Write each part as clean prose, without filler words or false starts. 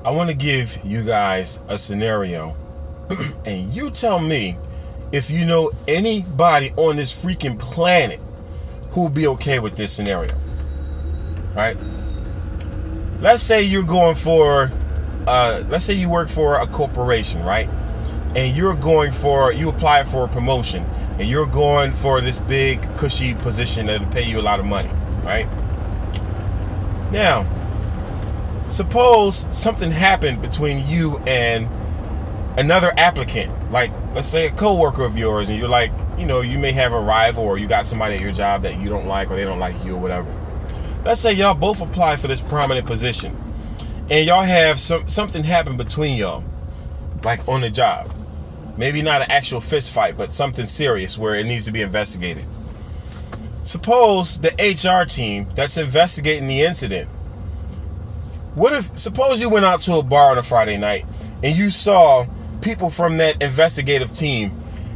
I want to give you guys a scenario, and you tell me if you know anybody on this freaking planet who will be okay with this scenario. Right? Let's say you're going for, let's say you work for a corporation, right? And you apply for a promotion, and you're going for this big, cushy position that'll pay you a lot of money, right? Now, suppose something happened between you and another applicant, like let's say a coworker of yours, and you're like, you may have a rival, or you got somebody at your job that you don't like, or they don't like you, or whatever. Let's say y'all both apply for this prominent position, and y'all have something happen between y'all, like on the job. Maybe not an actual fist fight, but something serious where it needs to be investigated. Suppose the HR team that's investigating the incident, suppose you went out to a bar on a Friday night and you saw people from that investigative team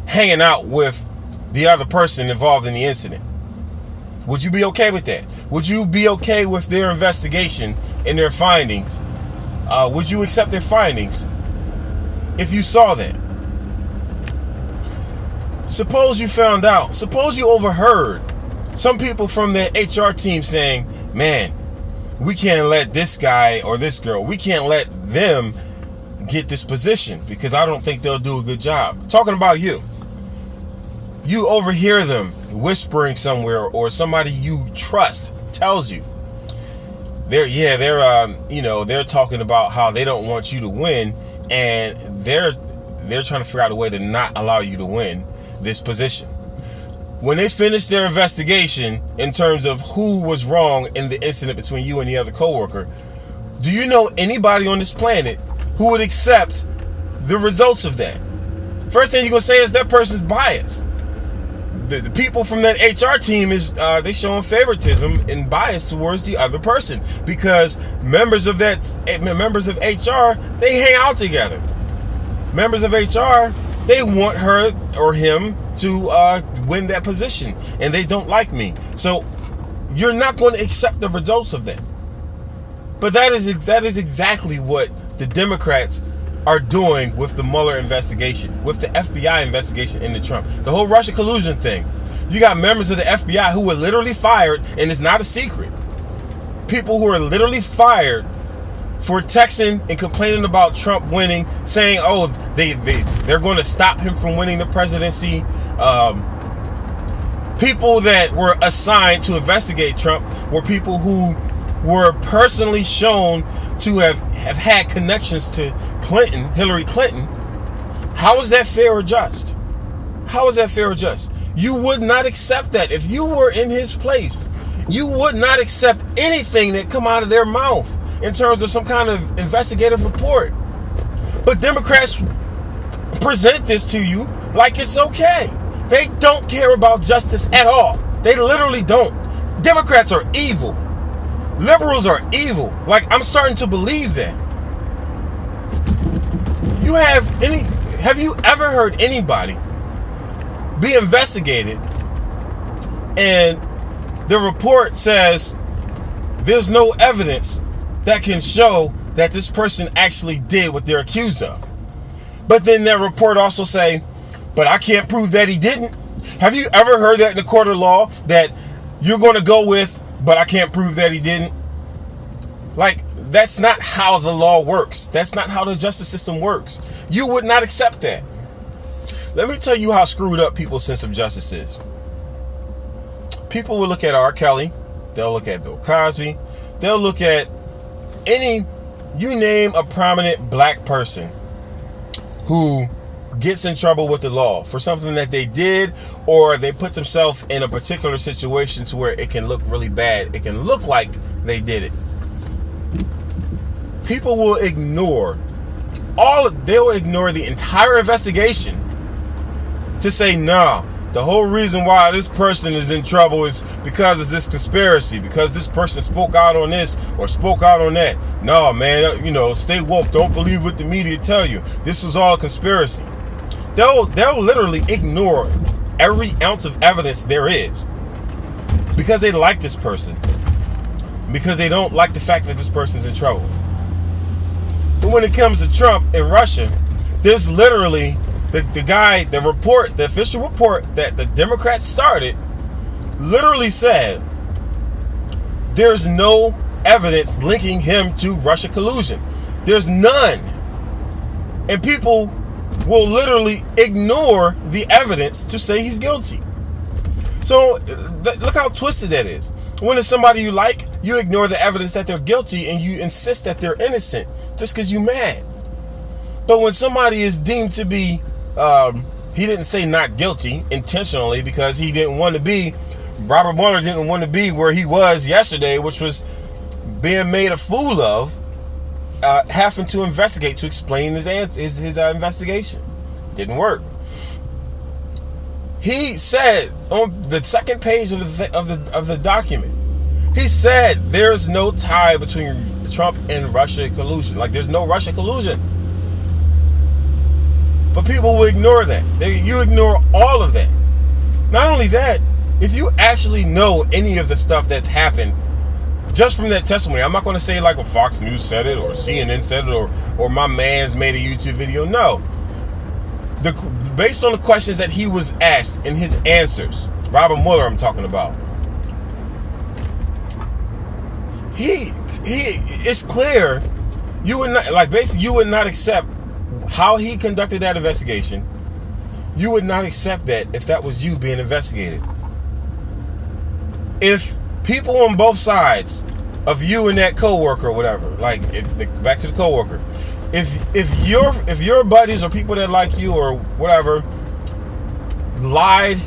hanging out with the other person involved in the incident. Would you be okay with that? Would you be okay with their investigation and their findings? Would you accept their findings if you saw that? Suppose you overheard some people from the HR team saying, man, we can't let this guy or this girl, we can't let them get this position because I don't think they'll do a good job. Talking about you. You overhear them whispering somewhere, or somebody you trust tells you. They're talking about how they don't want you to win, and they're trying to figure out a way to not allow you to win this position. When they finish their investigation in terms of who was wrong in the incident between you and the other coworker, do you know anybody on this planet who would accept the results of that? First thing you're going to say is that person's biased. The people from that HR team they showing favoritism and bias towards the other person, because members of HR, they hang out together. Members of HR, they want her or him to win that position, and they don't like me. So you're not going to accept the results of that. But that is exactly what the Democrats are doing with the Mueller investigation, with the FBI investigation into Trump. The whole Russia collusion thing. You got members of the FBI who were literally fired, and it's not a secret. People who are literally fired for texting and complaining about Trump winning, saying, oh, they're going to stop him from winning the presidency. People that were assigned to investigate Trump were people who were personally shown to have had connections to Hillary Clinton. How is that fair or just? How is that fair or just? You would not accept that. If you were in his place, you would not accept anything that come out of their mouth in terms of some kind of investigative report. But Democrats present this to you like it's okay. They don't care about justice at all. They literally don't. Democrats are evil. Liberals are evil. Like, I'm starting to believe that. Have you ever heard anybody be investigated and the report says there's no evidence that can show that this person actually did what they're accused of? But then that report also say, but I can't prove that he didn't. Have you ever heard that in the court of law, that you're going to go with, but I can't prove that he didn't? Like, that's not how the law works. That's not how the justice system works. You would not accept that. Let me tell you how screwed up people's sense of justice is. People will look at R. Kelly. They'll look at Bill Cosby. They'll look at you name a prominent black person who gets in trouble with the law for something that they did, or they put themselves in a particular situation to where it can look really bad. It can look like they did it. People will ignore they'll ignore the entire investigation to say, no, the whole reason why this person is in trouble is because of this conspiracy, because this person spoke out on this or spoke out on that. No, man, stay woke. Don't believe what the media tell you. This was all a conspiracy. They'll literally ignore every ounce of evidence there is because they like this person, because they don't like the fact that this person's in trouble. when it comes to Trump and Russia, there's literally the official report that the Democrats started literally said there's no evidence linking him to Russia collusion. There's none. And people will literally ignore the evidence to say he's guilty. So look how twisted that is. When it's somebody you like, you ignore the evidence that they're guilty and you insist that they're innocent just because you're mad. But when somebody is deemed to be, he didn't say not guilty intentionally because he didn't want to be, Robert Mueller didn't want to be where he was yesterday, which was being made a fool of, having to investigate to explain his investigation. Didn't work. He said on the second page of the document, he said there's no tie between Trump and Russia collusion. Like there's no Russia collusion. But people will ignore that. You ignore all of that. Not only that, if you actually know any of the stuff that's happened just from that testimony, I'm not going to say like well, Fox News said it or CNN said it or my man's made a YouTube video. No. Based on the questions that he was asked and his answers, Robert Mueller I'm talking about, it's clear you would not accept how he conducted that investigation. You would not accept that if that was you being investigated. If people on both sides of you and that coworker or whatever, back to the coworker, if your buddies or people that like you or whatever lied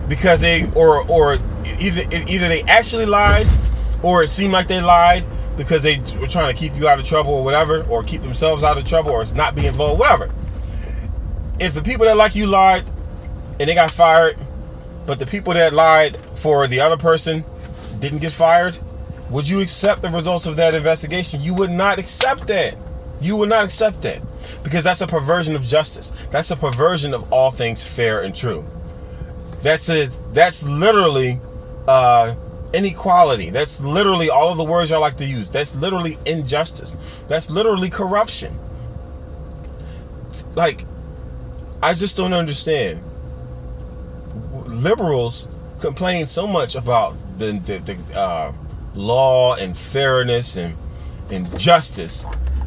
because they or either they actually lied or it seemed like they lied because they were trying to keep you out of trouble or whatever, or keep themselves out of trouble or not be involved, whatever. If the people that like you lied and they got fired, but the people that lied for the other person didn't get fired, would you accept the results of that investigation? You would not accept that. You would not accept that because that's a perversion of justice. That's a perversion of all things fair and true. That's literally inequality. That's literally all of the words I like to use. That's literally injustice. That's literally corruption. Like, I just don't understand. Liberals complain so much about the law and fairness and justice.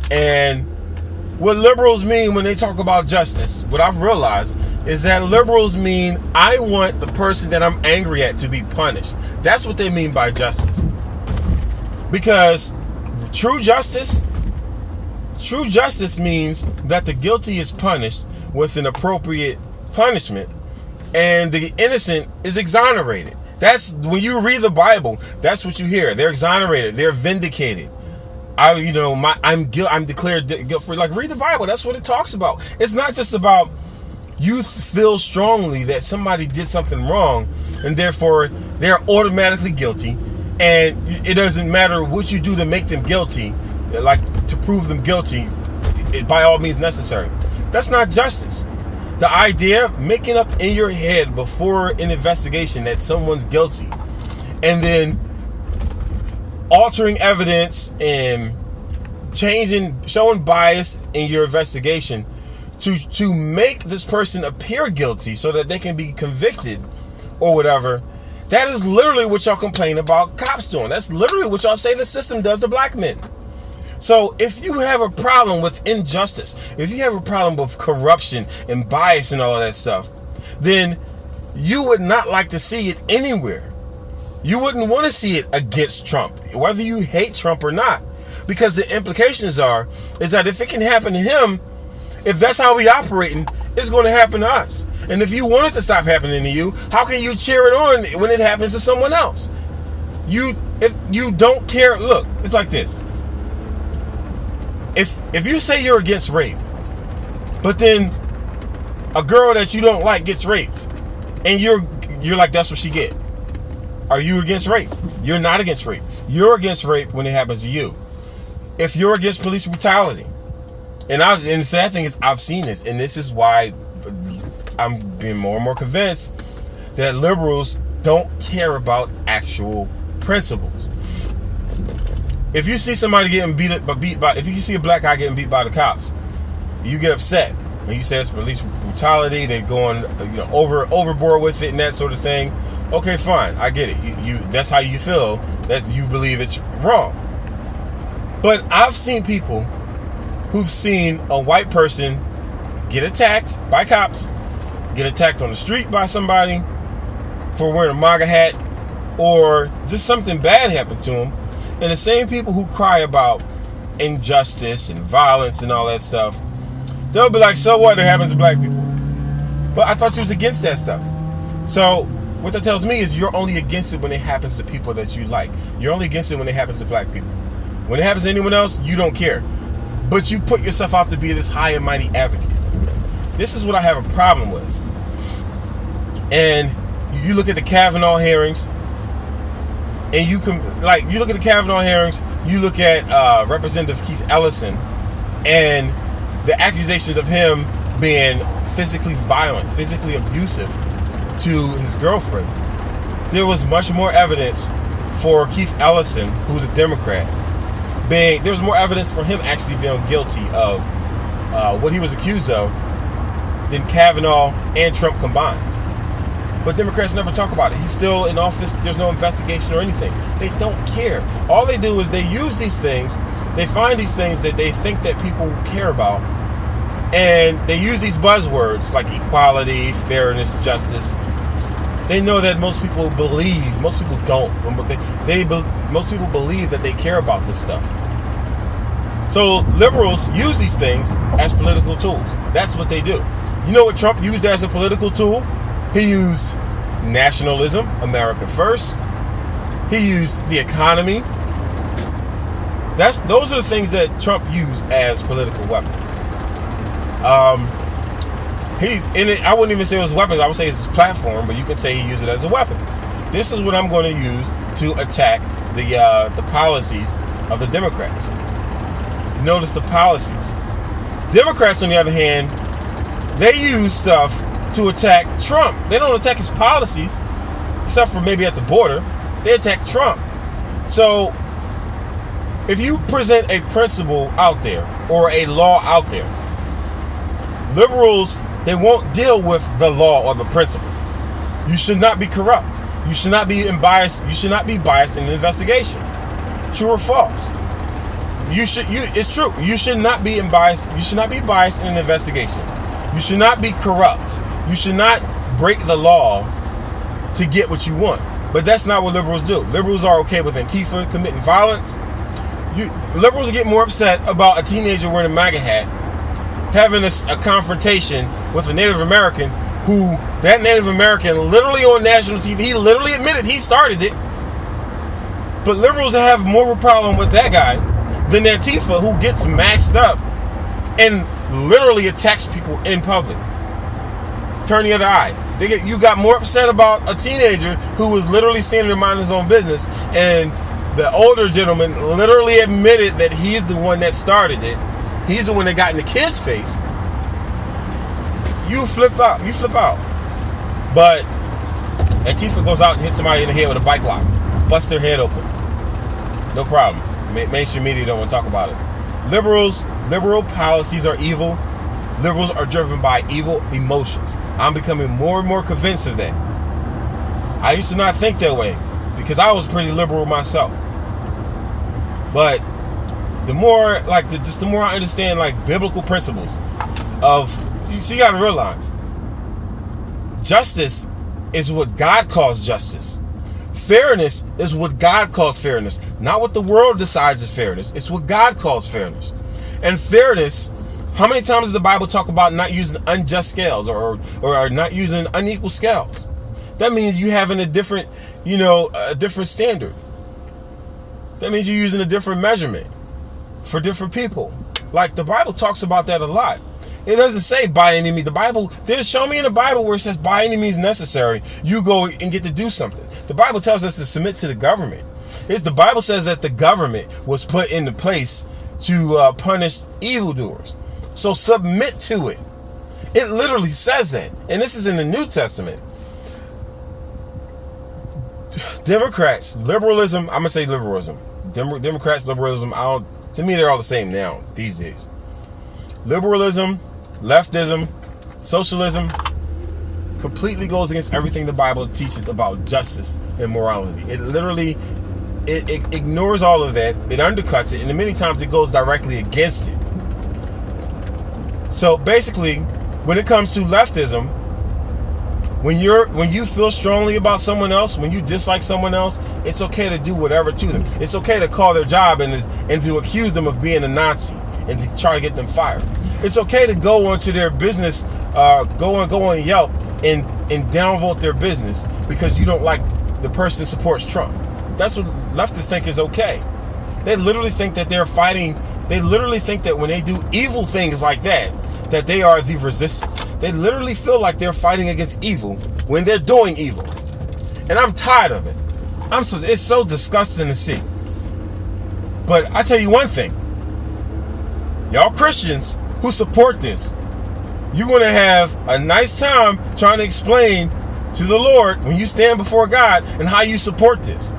And what liberals mean when they talk about justice, what I've realized is that liberals mean I want the person that I'm angry at to be punished. That's what they mean by justice. Because true justice means that the guilty is punished with an appropriate punishment and the innocent is exonerated. That's when you read the Bible, that's what you hear. They're exonerated, they're vindicated. I'm declared guilt-free. Like, read the Bible. That's what it talks about. It's not just about you feel strongly that somebody did something wrong and therefore they're automatically guilty, and it doesn't matter what you do to make them guilty, like to prove them guilty, by all means necessary. That's not justice. The idea of making up in your head before an investigation that someone's guilty and then altering evidence and showing bias in your investigation to make this person appear guilty so that they can be convicted or whatever. That is literally what y'all complain about cops doing. That's literally what y'all say the system does to black men. So if you have a problem with injustice, if you have a problem with corruption and bias and all of that stuff, then you would not like to see it anywhere. You wouldn't want to see it against Trump, whether you hate Trump or not. Because the implications is that if it can happen to him, if that's how we operating, it's going to happen to us. And if you want it to stop happening to you, how can you cheer it on when it happens to someone else? If you don't care, look, it's like this. If you say you're against rape, but then a girl that you don't like gets raped, and you're like, that's what she get. Are you against rape? You're not against rape. You're against rape when it happens to you. If you're against police brutality, and the sad thing is I've seen this, and this is why I'm being more and more convinced that liberals don't care about actual principles. if you see somebody getting if you see a black guy getting beat by the cops, you get upset. And you say it's police brutality. They're going, overboard with it and that sort of thing. Okay, fine, I get it. You that's how you feel. That you believe it's wrong. But I've seen people who've seen a white person get attacked by cops, get attacked on the street by somebody for wearing a MAGA hat, or just something bad happened to them. And the same people who cry about injustice and violence and all that stuff, they'll be like, so what? It happens to black people. But I thought you was against that stuff. So what that tells me is you're only against it when it happens to people that you like. You're only against it when it happens to black people. When it happens to anyone else, you don't care. But you put yourself out to be this high and mighty advocate. This is what I have a problem with. And you look at the Kavanaugh hearings, and you look at the Kavanaugh hearings, you look at Representative Keith Ellison, and the accusations of him being physically violent, physically abusive to his girlfriend. There was much more evidence for Keith Ellison, who's a Democrat, there was more evidence for him actually being guilty of what he was accused of than Kavanaugh and Trump combined. But Democrats never talk about it. He's still in office. There's no investigation or anything. They don't care. All they do is they use these things. They find these things that they think that people care about, and they use these buzzwords like equality, fairness, justice. They know that most people believe. Most people don't. Most people believe that they care about this stuff. So liberals use these things as political tools. That's what they do. You know what Trump used as a political tool? He used nationalism, America first. He used the economy. Those are the things that Trump used as political weapons. I wouldn't even say it was weapons. I would say it's his platform, but you can say he used it as a weapon. This is what I'm going to use to attack the policies of the Democrats. Notice the policies. Democrats, on the other hand, they use stuff to attack Trump. They don't attack his policies, except for maybe at the border. They attack Trump. So if you present a principle out there or a law out there, liberals, they won't deal with the law or the principle. You should not be corrupt. You should not be biased. You should not be biased in an investigation. True or false? It's true. You should not be biased. You should not be biased in an investigation. You should not be corrupt. You should not break the law to get what you want. But that's not what liberals do. Liberals are okay with Antifa committing violence. Liberals get more upset about a teenager wearing a MAGA hat having a confrontation with a Native American who, that Native American, literally on national TV, he literally admitted he started it. But liberals have more of a problem with that guy than Antifa, who gets maxed up and literally attacks people in public. Turn the other eye. You got more upset about a teenager who was literally standing there minding his own business, and the older gentleman literally admitted that he's the one that started it. He's the one that got in the kid's face. You flip out. But Antifa goes out and hits somebody in the head with a bike lock. Busts their head open. No problem. Mainstream media don't want to talk about it. Liberal policies are evil. Liberals are driven by evil emotions. I'm becoming more and more convinced of that. I used to not think that way because I was pretty liberal myself. But the more I understand biblical principles you got to realize justice is what God calls justice. Fairness is what God calls fairness, not what the world decides is fairness. It's what God calls fairness. And fairness, how many times does the Bible talk about not using unjust scales or not using unequal scales? That means you having a different standard. That means you're using a different measurement for different people. The Bible talks about that a lot. It doesn't say by any means. Show me in the Bible where it says by any means necessary, you go and get to do something. The Bible tells us to submit to the government. The Bible says that the government was put into place to punish evildoers. So submit to it. It literally says that. And this is in the New Testament. Democrats, liberalism, I'm going to say liberalism. Democrats, liberalism, to me, they're all the same now, these days. Liberalism, leftism, socialism completely goes against everything the Bible teaches about justice and morality. It literally, it ignores all of that. It undercuts it, and many times it goes directly against it. So basically, when it comes to leftism, when you feel strongly about someone else, when you dislike someone else, it's okay to do whatever to them. It's okay to call their job and to accuse them of being a Nazi and to try to get them fired. It's okay to go onto their business, go on Yelp and downvote their business because you don't like the person that supports Trump. That's what leftists think is okay. They literally think that they're fighting. They literally think that when they do evil things like that they are the resistance. They literally feel like they're fighting against evil when they're doing evil. And I'm tired of it. It's so disgusting to see. But I tell you one thing. Y'all Christians who support this, you're going to have a nice time trying to explain to the Lord when you stand before God and how you support this.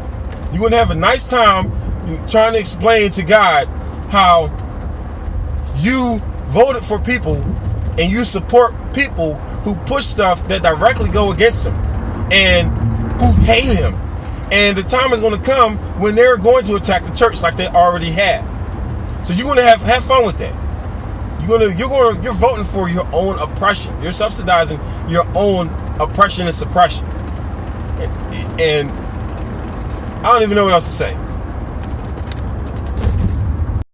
You're going to have a nice time trying to explain to God how you voted for people and you support people who push stuff that directly go against him and who hate him. And the time is going to come when they're going to attack the church like they already have. So you're going to have fun with that. You're voting for your own oppression. You're subsidizing your own oppression and suppression. And I don't even know what else to say.